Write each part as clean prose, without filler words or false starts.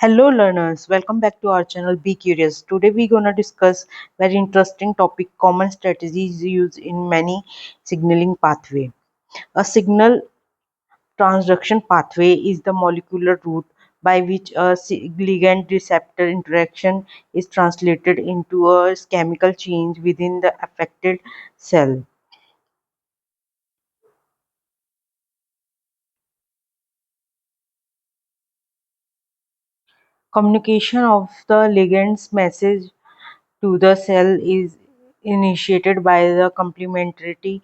Hello learners, welcome back to our channel Be Curious. Today we're gonna discuss very interesting topic common strategies used in many signaling pathway. A signal transduction pathway is the molecular route by which a ligand receptor interaction is translated into a chemical change within the affected cell. Communication of the ligand's message to the cell is initiated by the complementarity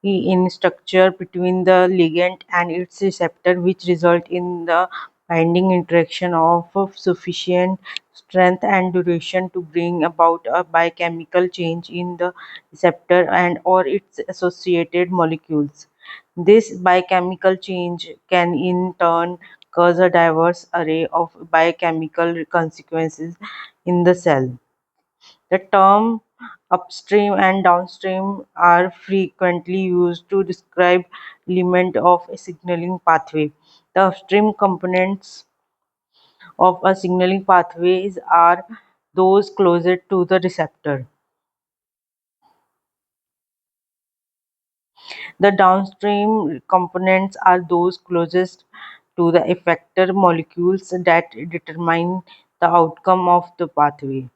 in structure between the ligand and its receptor, which result in the binding interaction of sufficient strength and duration to bring about a biochemical change in the receptor and or its associated molecules. This biochemical change can in turn cause a diverse array of biochemical consequences in the cell. The term upstream and downstream are frequently used to describe element of a signaling pathway. The upstream components of a signaling pathways are those closest to the receptor. The downstream components are those closest to the effector molecules that determine the outcome of the pathway.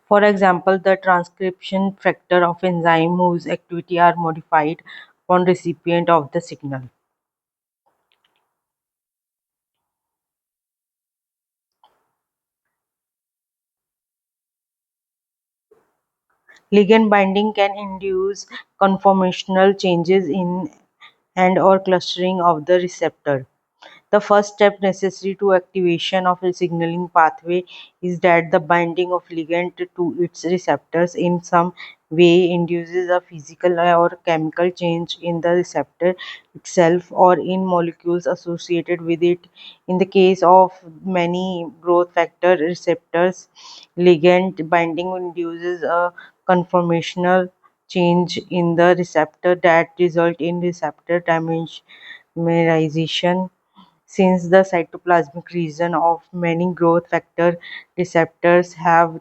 For example, the transcription factor of enzyme whose activity are modified upon recipient of the signal. Ligand binding can induce conformational changes in and or clustering of the receptor. The first step necessary to activation of a signaling pathway is that the binding of ligand to its receptors in some way induces a physical or chemical change in the receptor itself or in molecules associated with it. In the case of many growth factor receptors, ligand binding induces a conformational change in the receptor that result in receptor dimerization. Since the cytoplasmic region of many growth factor receptors have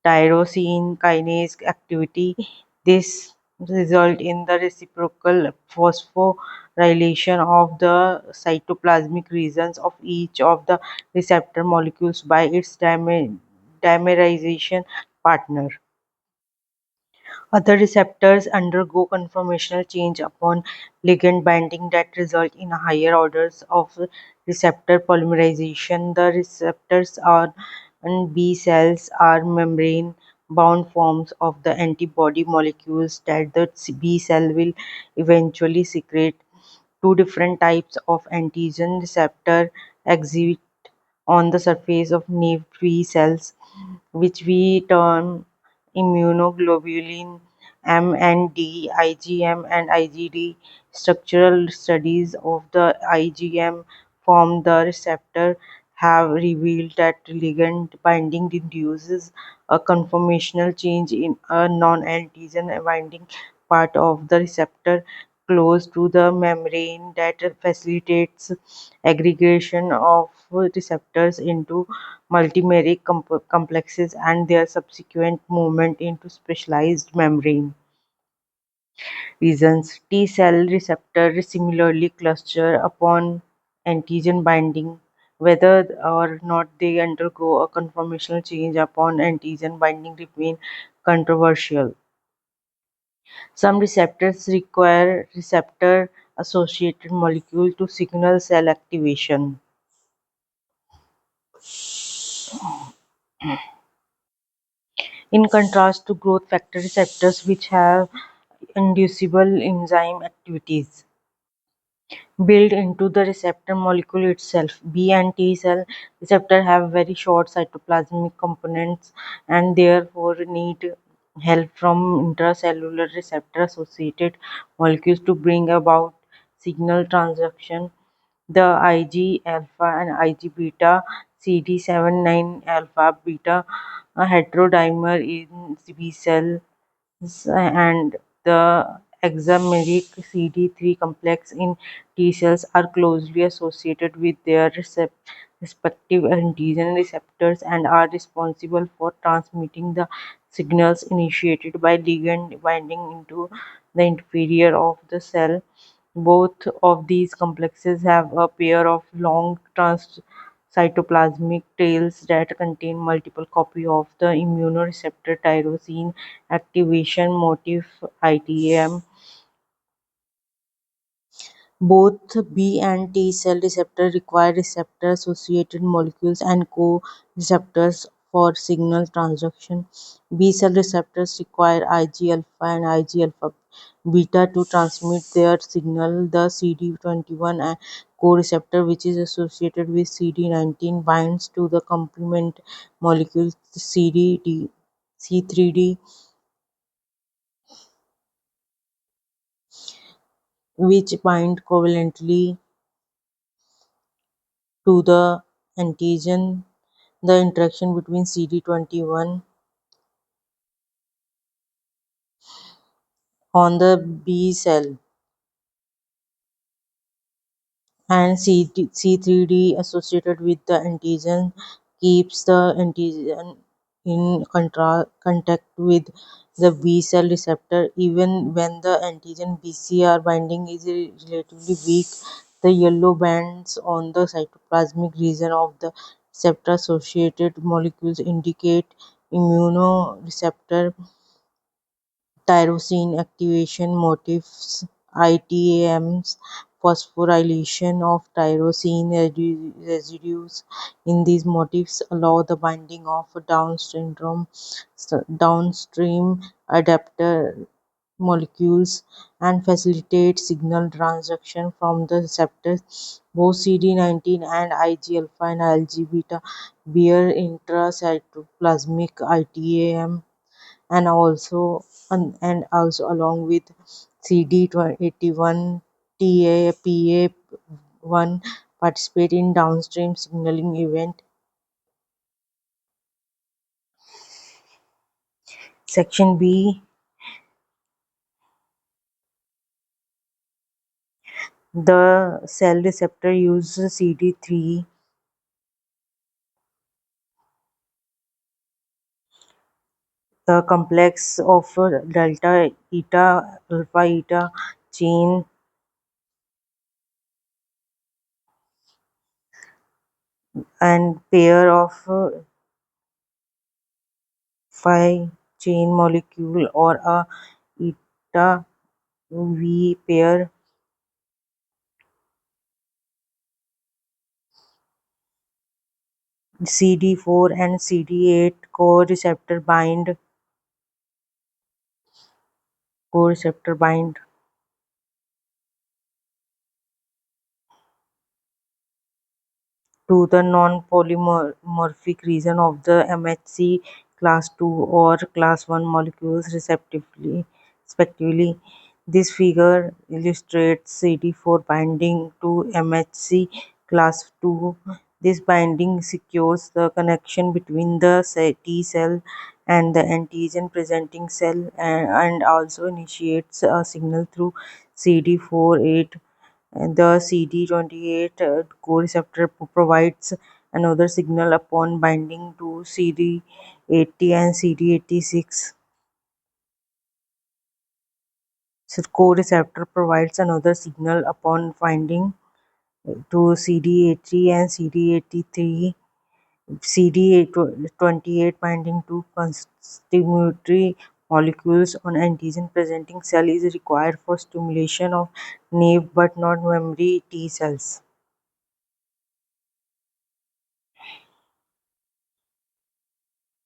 tyrosine kinase activity, this result in the reciprocal phosphorylation of the cytoplasmic regions of each of the receptor molecules by its dimerization partner. Other receptors undergo conformational change upon ligand binding that result in higher orders of receptor polymerization. The receptors on B cells are membrane-bound forms of the antibody molecules that the B cell will eventually secrete. Two different types of antigen receptor exhibit on the surface of naive B cells, which we term immunoglobulin M and D, IgM and IgD. Structural studies of the IgM from the receptor have revealed that ligand binding induces a conformational change in a non-antigen binding part of the receptor close to the membrane that facilitates aggregation of receptors into multimeric complexes and their subsequent movement into specialized membrane regions. T cell receptors similarly cluster upon antigen binding, whether or not they undergo a conformational change upon antigen binding remain controversial. Some receptors require receptor associated molecule to signal cell activation. In contrast to growth factor receptors which have inducible enzyme activities built into the receptor molecule itself. B and T cell receptor have very short cytoplasmic components and therefore need help from intracellular receptor associated molecules to bring about signal transduction. The Ig alpha and Ig beta CD79 alpha beta heterodimer in B cells and the hexameric CD3 complex in T cells are closely associated with their respective antigen receptors and are responsible for transmitting the signals initiated by ligand binding into the interior of the cell. Both of these complexes have a pair of long cytoplasmic tails that contain multiple copies of the immunoreceptor tyrosine activation motif (ITAM). Both B and T cell receptors require receptor-associated molecules and co-receptors for signal transduction. B cell receptors require Ig-alpha and Ig-alpha beta to transmit their signal. The CD21 co-receptor, which is associated with CD19, binds to the complement molecule C3d, which bind covalently to the antigen. The interaction between CD21 on the B cell and C3d associated with the antigen keeps the antigen in contact with the B cell receptor. Even when the antigen BCR binding is relatively weak, the yellow bands on the cytoplasmic region of the receptor associated molecules indicate immunoreceptor tyrosine activation motifs (ITAMs), phosphorylation of tyrosine residues in these motifs allow the binding of downstream adapter molecules and facilitate signal transduction from the receptors. Both CD19 and Ig-alpha and Ig-beta bear intracytoplasmic ITAM and also along with CD81 PA1 participate in downstream signaling event. Section B. The cell receptor uses CD3 the complex of delta eta alpha eta chain and pair of phi chain molecule or a eta V pair. CD4 and CD8 co-receptor bind to the non-polymorphic region of the MHC class II or class I molecules respectively. This figure illustrates CD4 binding to MHC class II. This binding secures the connection between the T cell and the antigen presenting cell and also initiates a signal through CD48. The CD28 co-receptor provides another signal upon binding to CD80 and CD86. So co-receptor provides another signal upon binding to CD80 and CD83. CD28 binding to costimulatory molecules on antigen presenting cell is required for stimulation of naive but not memory T cells.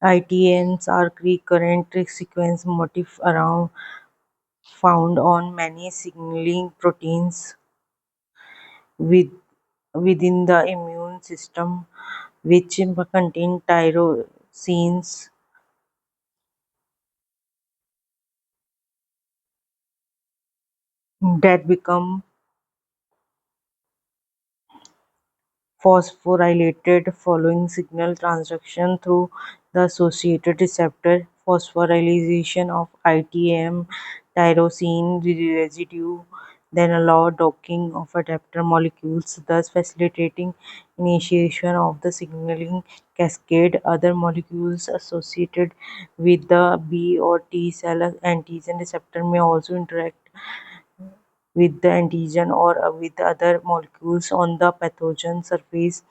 ITNs are recurrent sequence motifs found on many signaling proteins with, within the immune system, which contain tyrosines that become phosphorylated following signal transduction through the associated receptor. Phosphorylation of ITM tyrosine residue then allow docking of adapter molecules, thus facilitating initiation of the signaling cascade. Other molecules associated with the B or T cell antigen receptor may also interact with the antigen or with other molecules on the pathogen surface.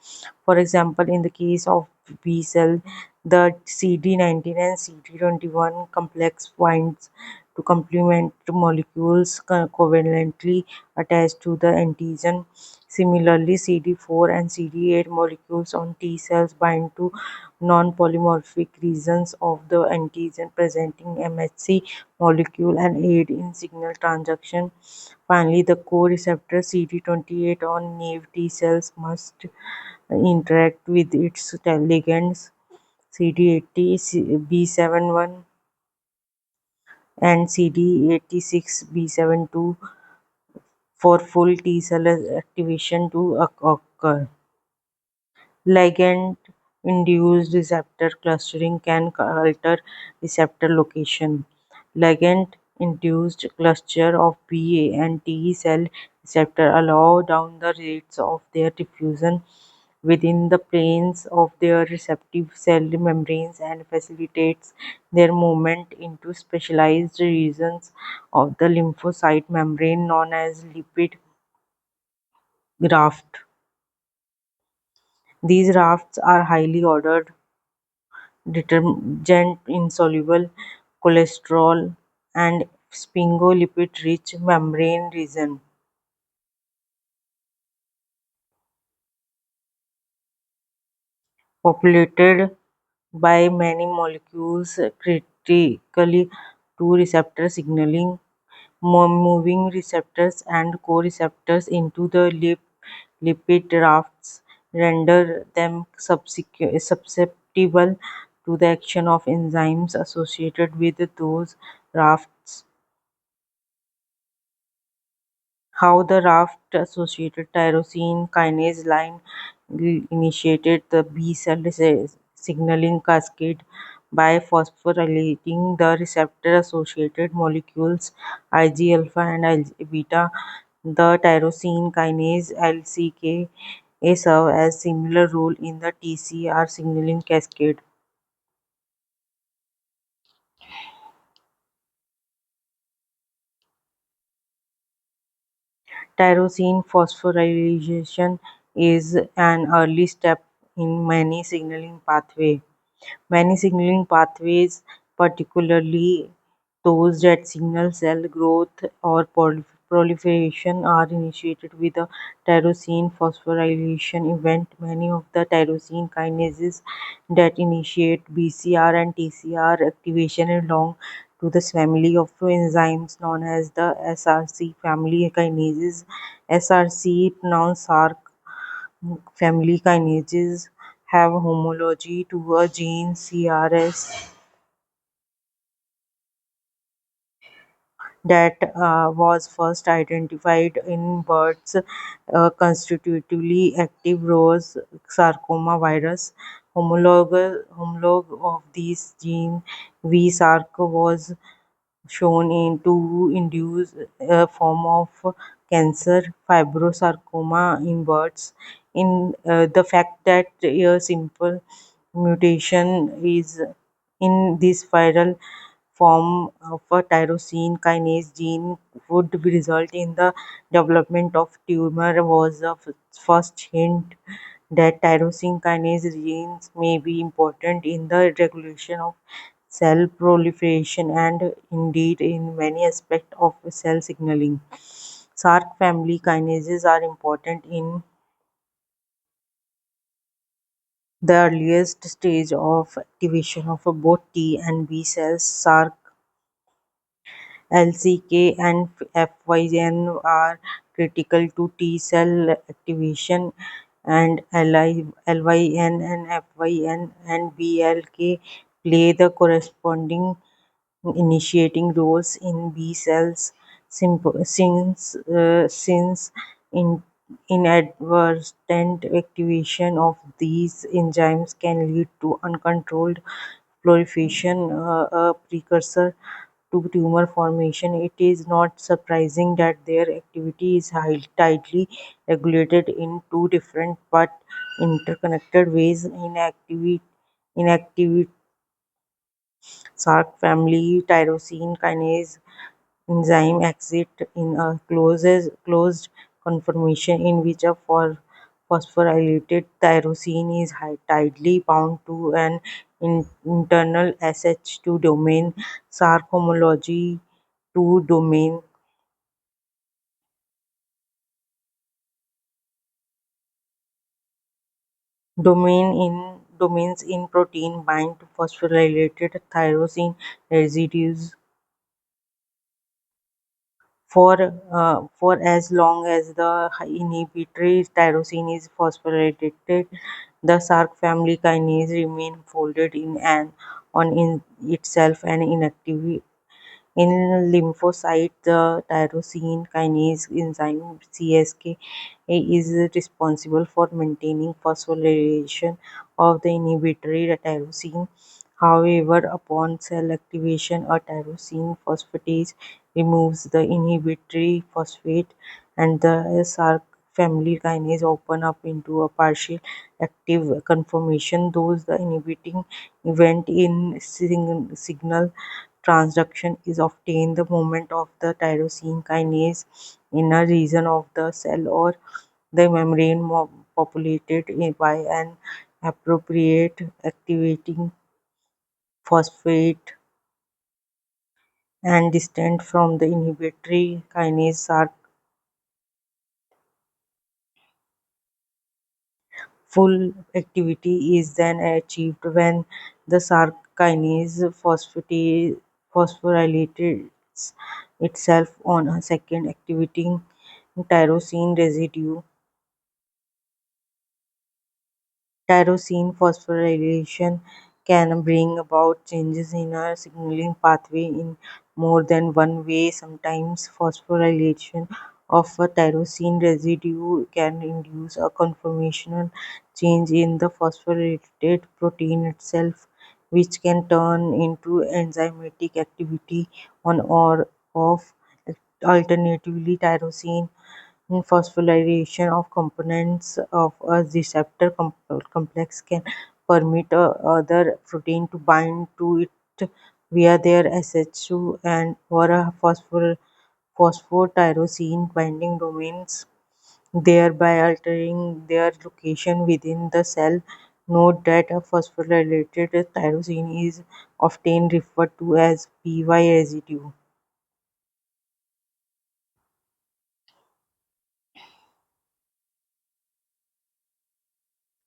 For example, in the case of B cell, the CD19 and CD21 complex binds to complement molecules covalently attached to the antigen. Similarly, CD4 and CD8 molecules on T cells bind to non-polymorphic regions of the antigen presenting MHC molecule and aid in signal transduction. Finally, the co-receptor CD28 on naive T cells must interact with its ligands CD80, B71 and CD86B72 for full T cell activation to occur. Ligand-induced receptor clustering can alter receptor location. Ligand-induced cluster of B and T cell receptor allow down the rates of their diffusion within the planes of their receptive cell membranes and facilitates their movement into specialized regions of the lymphocyte membrane known as lipid raft. These rafts are highly ordered detergent insoluble cholesterol and sphingolipid-rich membrane region, populated by many molecules critically to receptor signaling, moving receptors and co-receptors into the lipid rafts, render them susceptible to the action of enzymes associated with those rafts. How the raft-associated tyrosine kinase line initiated the B-cell signaling cascade by phosphorylating the receptor-associated molecules Ig-alpha and Ig-beta. The tyrosine kinase (LCK) serve as similar role in the TCR signaling cascade. Tyrosine phosphorylation is an early step in many signaling pathways. Many signaling pathways, particularly those that signal cell growth or proliferation, are initiated with a tyrosine phosphorylation event. Many of the tyrosine kinases that initiate BCR and TCR activation belong to this family of enzymes known as the SRC family kinases. SRC, pronounced SRC family kinases, have homology to a gene CRS that was first identified in birds constitutively active Rose sarcoma virus. Homologue of these gene V-Sarc was shown in to induce a form of cancer, fibrosarcoma in birds. In the fact that a simple mutation is in this viral form of a tyrosine kinase gene would result in the development of tumor was the first hint that tyrosine kinase genes may be important in the regulation of cell proliferation and indeed in many aspects of cell signaling. SRC family kinases are important in the earliest stage of activation of both T and B cells. SRC LCK and FYN are critical to T cell activation, and LYN and FYN and BLK play the corresponding initiating roles in B cells. Since in inadvertent activation of these enzymes can lead to uncontrolled proliferation, a precursor to tumor formation. It is not surprising that their activity is tightly regulated in two different but interconnected ways. Inactive Sarc family tyrosine kinase enzyme exit in a closed conformation in which a phosphorylated tyrosine is tightly bound to an internal SH2 domain. Sarc homology 2 domains in protein bind to phosphorylated tyrosine residues for as long as the inhibitory tyrosine is phosphorylated. The Sarc family kinase remain folded in itself and inactive. In lymphocyte, the tyrosine kinase enzyme (CSK) is responsible for maintaining phosphorylation of the inhibitory tyrosine. However, upon cell activation, a tyrosine phosphatase removes the inhibitory phosphate, and the Sarc family kinase open up into a partial active conformation. Thus, the inhibiting event in signal transduction is obtained the moment of the tyrosine kinase inner region of the cell or the membrane populated by an appropriate activating phosphate and distant from the inhibitory kinase are full activity is then achieved when the Sarc kinase phosphorylates itself on a second activating tyrosine residue. Tyrosine phosphorylation can bring about changes in a signaling pathway in more than one way. Sometimes phosphorylation of a tyrosine residue can induce a conformational change in the phosphorylated protein itself, which can turn into enzymatic activity on or off. Alternatively, tyrosine phosphorylation of components of a receptor complex can permit other protein to bind to it via their SH2 and or a phosphotyrosine binding domains, thereby altering their location within the cell. Note that a phosphorylated tyrosine is often referred to as PY residue.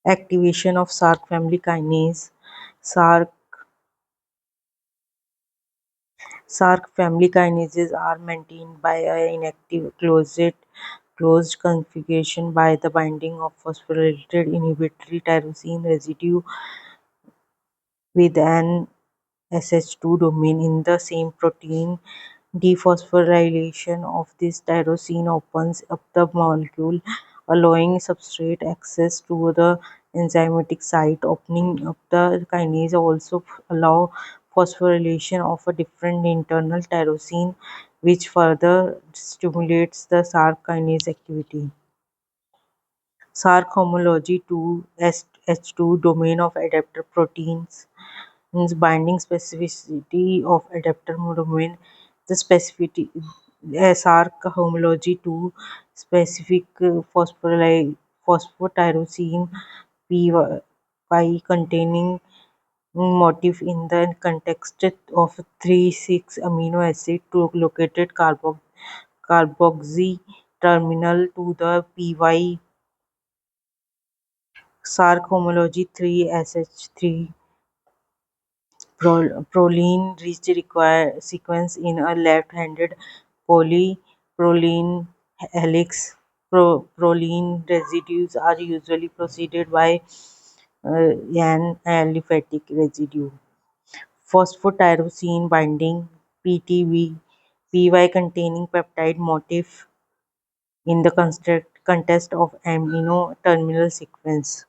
Activation of Sarc family kinase. Sarc Sarc family kinases are maintained by an inactive closed configuration by the binding of phosphorylated inhibitory tyrosine residue with an SH2 domain in the same protein. Dephosphorylation of this tyrosine opens up the molecule, allowing substrate access to the enzymatic site. Opening up the kinase also allow phosphorylation of a different internal tyrosine, which further stimulates the Sarc kinase activity. Sarc homology to H2 domain of adapter proteins means binding specificity of adapter domain. The specificity Sarc homology to specific phosphotyrosine Py containing motif in the context of 3,6 amino acid to located carboxy terminal to the Py Sarc homology 3 proline rich sequence in a left-handed polyproline helix. Proline residues are usually preceded by an aliphatic residue. Phosphotyrosine binding (PTB) Py containing peptide motif in the context of amino terminal sequence.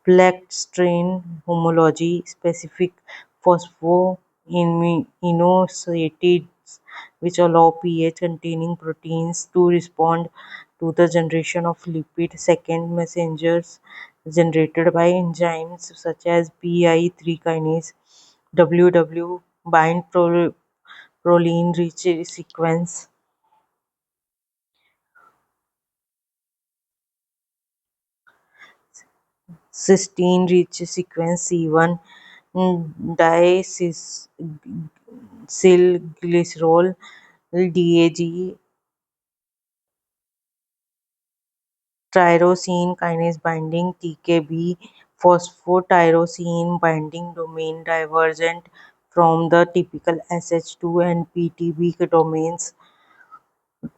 Black strain homology specific phosphoinosatides, which allow pH-containing proteins to respond to the generation of lipid second messengers generated by enzymes such as PI3 kinase, WW bind proline-rich sequence cysteine-rich sequence C1, diacylglycerol DAG, tyrosine kinase binding TKB, phosphotyrosine binding domain divergent from the typical SH2 and PTB domains,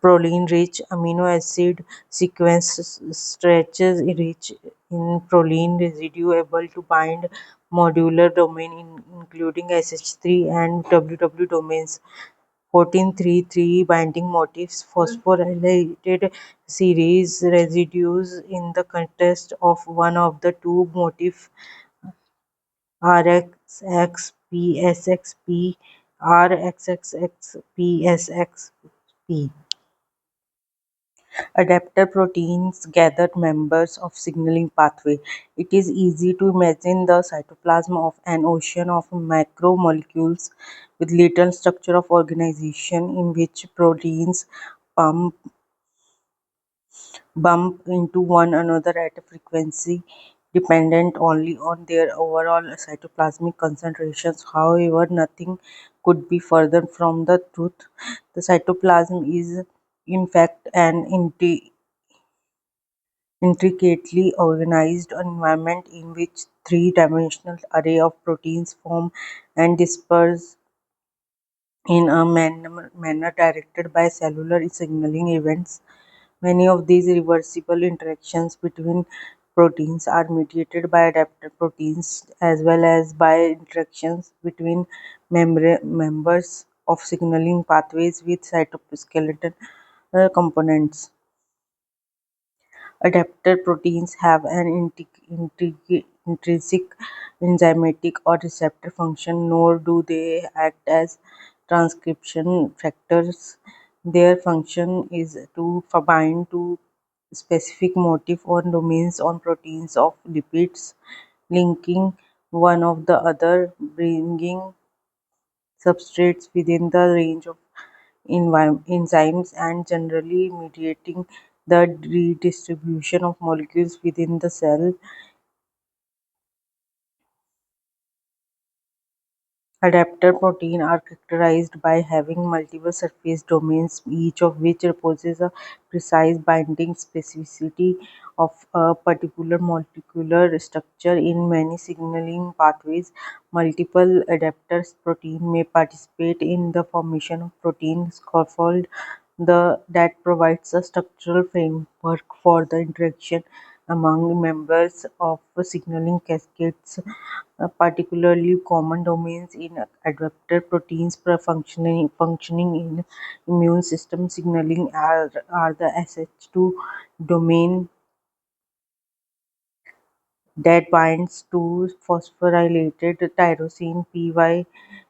proline-rich amino acid sequence stretches rich in proline residue able to bind modular domain including SH3 and WW domains. 14-3-3 binding motifs phosphorylated series residues in the context of one of the two motif RXXPSXP, RXXXPSXP. Adapter proteins gathered members of signaling pathway. It is easy to imagine the cytoplasm of an ocean of macromolecules with little structure of organization in which proteins pump bump into one another at a frequency dependent only on their overall cytoplasmic concentrations. However, nothing could be further from the truth. The cytoplasm is, in fact, an intricately organized environment in which three-dimensional array of proteins form and disperse in a manner directed by cellular signaling events. Many of these reversible interactions between proteins are mediated by adapter proteins as well as by interactions between members of signaling pathways with cytoskeleton components. Adapter proteins have an intrinsic enzymatic or receptor function, nor do they act as transcription factors. Their function is to bind to specific motif or domains on proteins of lipids, linking one of the other, bringing substrates within the range of enzymes, and generally mediating the redistribution of molecules within the cell. Adapter proteins are characterized by having multiple surface domains, each of which possesses a precise binding specificity of a particular molecular structure. In many signaling pathways, multiple adapter proteins may participate in the formation of protein scaffold that provides a structural framework for the interaction among members of signaling cascades. Particularly common domains in adapter proteins functioning in immune system signaling are the SH2 domain that binds to phosphorylated tyrosine PY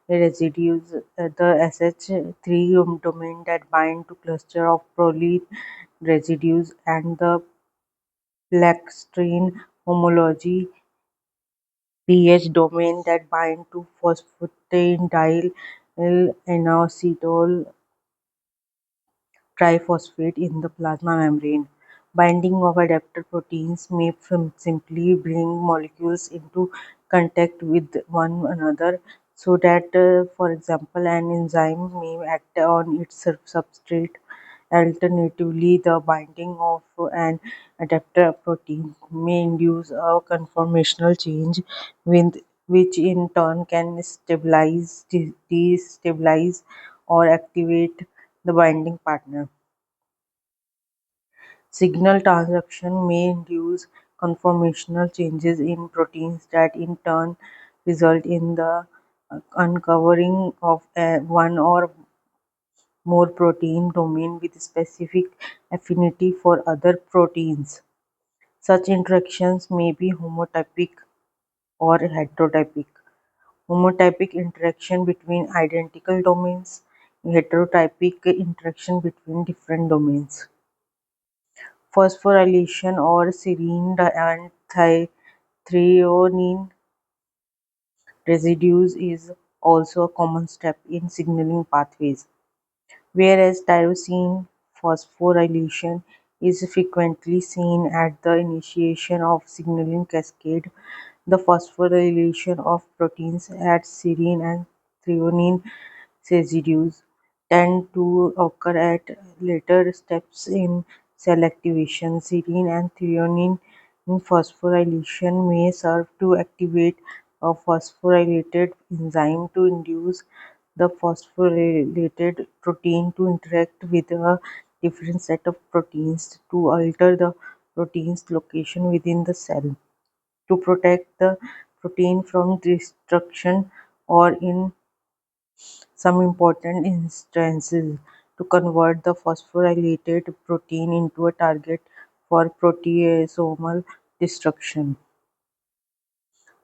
residues, the SH3 domain that bind to cluster of proline residues, and the plaque-strain homology pH domain that bind to phosphatidyl inositol triphosphate in the plasma membrane. Binding of adapter proteins may simply bring molecules into contact with one another so that, for example, an enzyme may act on its substrate. Alternatively, the binding of an adapter protein may induce a conformational change, which in turn can stabilize, destabilize, or activate the binding partner. Signal transduction may induce conformational changes in proteins that in turn result in the uncovering of one or more protein domain with specific affinity for other proteins. Such interactions may be homotypic or heterotypic. homotypic interaction between identical domains, heterotypic interaction between different domains. Phosphorylation or serine and threonine residues is also a common step in signaling pathways, whereas tyrosine phosphorylation is frequently seen at the initiation of signaling cascade. The phosphorylation of proteins at serine and threonine residues tend to occur at later steps in cell activation. Serine and threonine phosphorylation may serve to activate a phosphorylated enzyme to induce the phosphorylated protein to interact with a different set of proteins to alter the protein's location within the cell to protect the protein from destruction or in some important instances to convert the phosphorylated protein into a target for proteasomal destruction.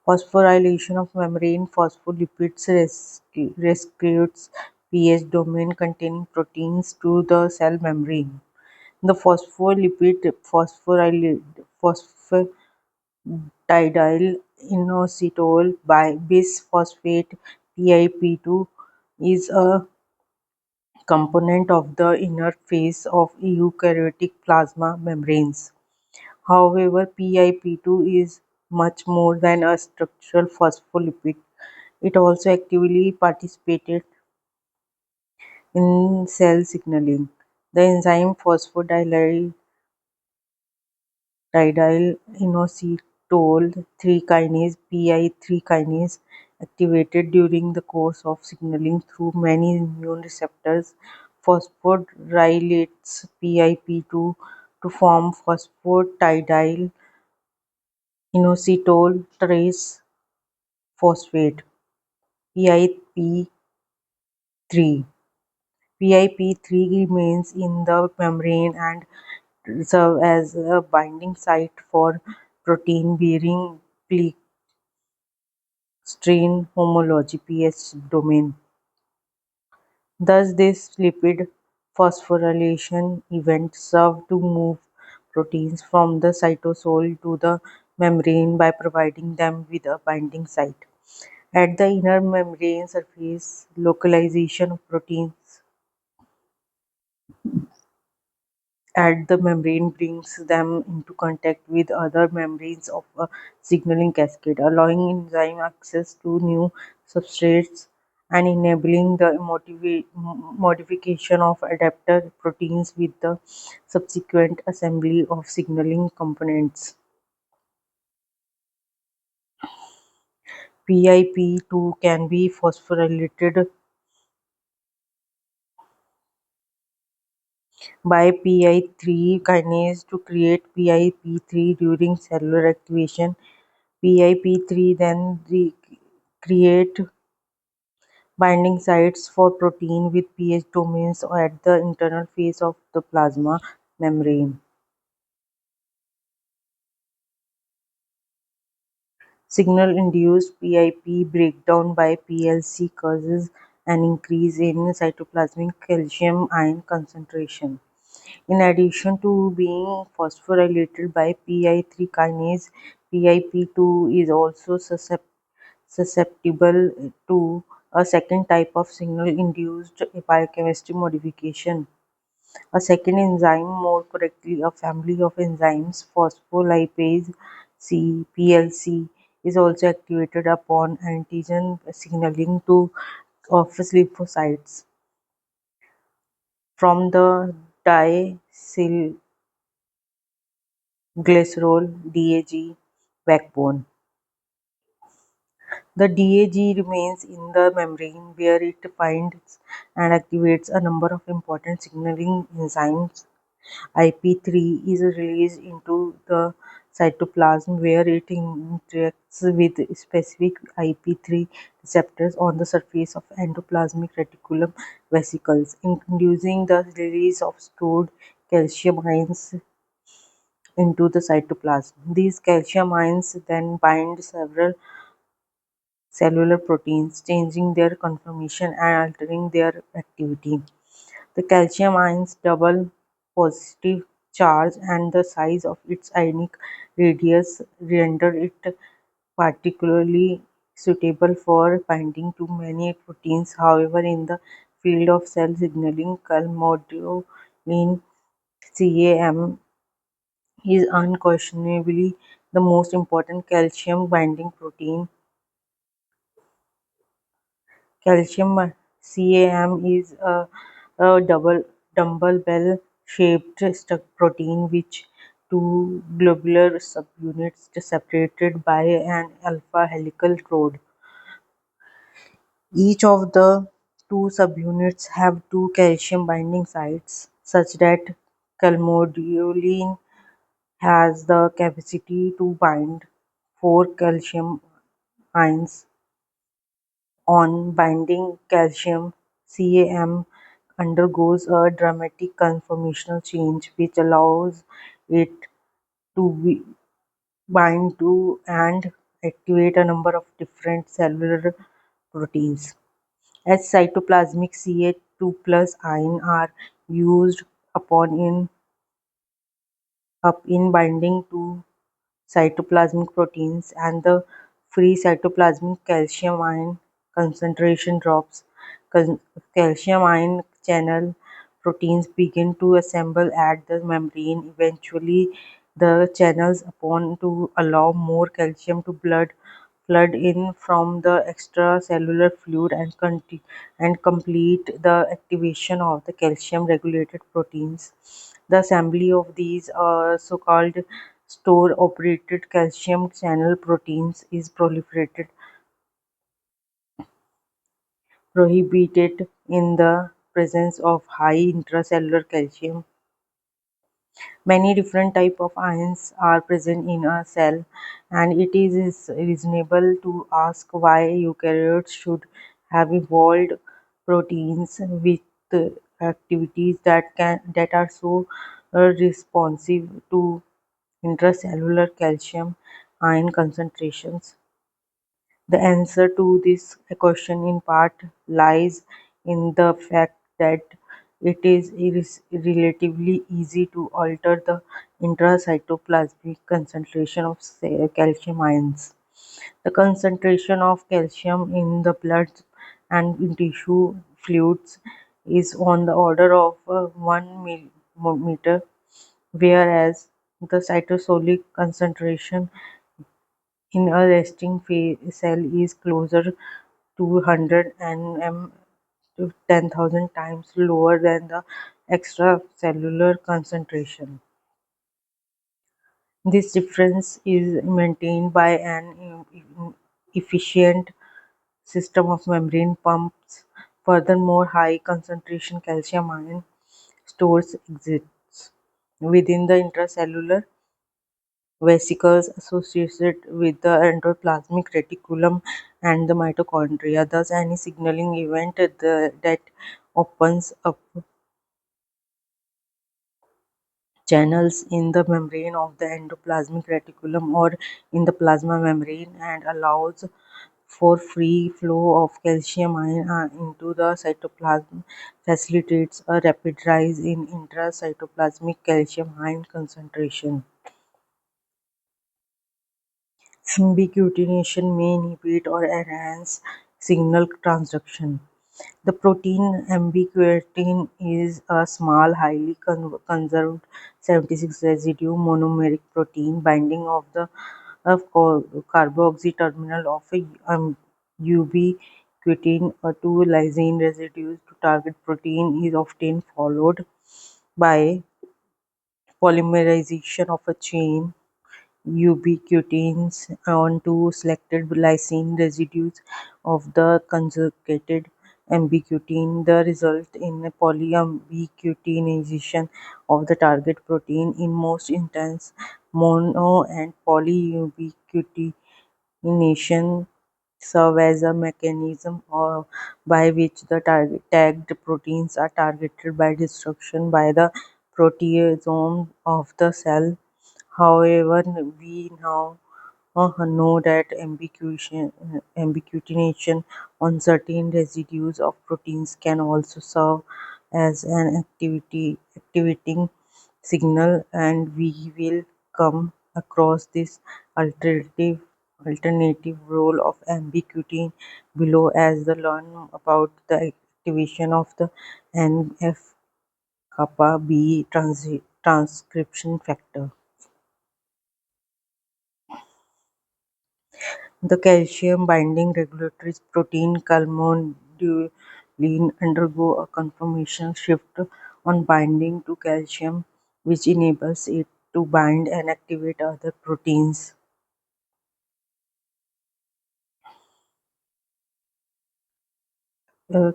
Phosphorylation of membrane phospholipids recruits pH domain containing proteins to the cell membrane. The phospholipid phosphatidyl inositol bisphosphate (PIP2) is a component of the inner face of eukaryotic plasma membranes. However, PIP2 is much more than a structural phospholipid. It also actively participated in cell signaling. The enzyme phosphodidyl inositol 3 kinase (PI3 kinase) activated during the course of signaling through many immune receptors phosphorylates PIP2 to form phosphatidyl inositol trace phosphate (PIP3). PIP3 remains in the membrane and serve as a binding site for protein-bearing pleckstrin homology (pH) domain. Thus, this lipid phosphorylation event serves to move proteins from the cytosol to the membrane by providing them with a binding site. At the inner membrane surface, localization of proteins at the membrane brings them into contact with other membranes of a signaling cascade, allowing enzyme access to new substrates and enabling the modification of adapter proteins with the subsequent assembly of signaling components. PIP2 can be phosphorylated by PI3 kinase to create PIP3 during cellular activation. PIP3 then create binding sites for protein with pH domains at the internal face of the plasma membrane. Signal-induced PIP breakdown by PLC causes an increase in cytoplasmic calcium ion concentration. In addition to being phosphorylated by PI3 kinase, PIP2 is also susceptible to a second type of signal-induced biochemistry modification. A second enzyme, more correctly a family of enzymes, phospholipase C (PLC), is also activated upon antigen signaling to of lymphocytes from the diacylglycerol (DAG) backbone. The DAG remains in the membrane where it binds and activates a number of important signaling enzymes. IP3 is released into the cytoplasm where it interacts with specific IP3 receptors on the surface of endoplasmic reticulum vesicles, inducing the release of stored calcium ions into the cytoplasm. These calcium ions then bind several cellular proteins, changing their conformation and altering their activity. The calcium ions double positive charge and the size of its ionic radius render it particularly suitable for binding to many proteins. However, in the field of cell signaling, calmodulin (CAM) is unquestionably the most important calcium-binding protein. Calcium CAM is a dumbbell-shaped protein with two globular subunits separated by an alpha helical rod. Each of the two subunits have two calcium binding sites, such that calmodulin has the capacity to bind four calcium ions. On binding, calcium CAM undergoes a dramatic conformational change which allows it to bind to and activate a number of different cellular proteins. As cytoplasmic Ca2 plus ion are used upon in binding to cytoplasmic proteins and the free cytoplasmic calcium ion concentration drops, cal- calcium ion channel proteins begin to assemble at the membrane. Eventually, the channels open to allow more calcium to flood in from the extracellular fluid and complete the activation of the calcium-regulated proteins. The assembly of these so-called store-operated calcium channel proteins is prohibited in the presence of high intracellular calcium. Many different types of ions are present in a cell, and it is reasonable to ask why eukaryotes should have evolved proteins with activities that are so responsive to intracellular calcium ion concentrations. The answer to this question in part lies in the fact that it is relatively easy to alter the intracytoplasmic concentration of calcium ions. The concentration of calcium in the blood and in tissue fluids is on the order of 1 meter, whereas the cytosolic concentration in a resting cell is closer to 100 nm to 10,000 times lower than the extracellular concentration. This difference is maintained by an efficient system of membrane pumps. Furthermore, high concentration calcium ion stores exist within the intracellular vesicles associated with the endoplasmic reticulum and the mitochondria. Thus, any signaling event that opens up channels in the membrane of the endoplasmic reticulum or in the plasma membrane and allows for free flow of calcium ion into the cytoplasm facilitates a rapid rise in intracytoplasmic calcium ion concentration. Ubiquitination may inhibit or enhance signal transduction. The protein ubiquitin is a small, highly conserved 76 residue monomeric protein binding of the carboxy terminal of a ubiquitin to lysine residues to target protein is often followed by polymerization of a chain ubiquitins onto selected lysine residues of the conjugated ubiquitin. The result in a polyubiquitination of the target protein. In most instances, mono and polyubiquitination serve as a mechanism by which the tagged proteins are targeted by destruction by the proteasome of the cell. However, we now know that ambiguation on certain residues of proteins can also serve as an activating signal, and we will come across this alternative role of ambiguity below as the learn about the activation of the NF kappa B transcription factor. The calcium-binding regulatory protein calmodulin undergo a conformational shift on binding to calcium, which enables it to bind and activate other proteins.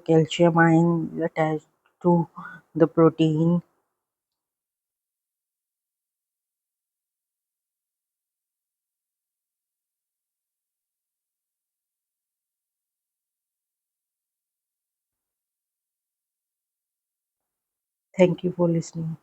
Calcium ion is attached to the protein. Thank you for listening.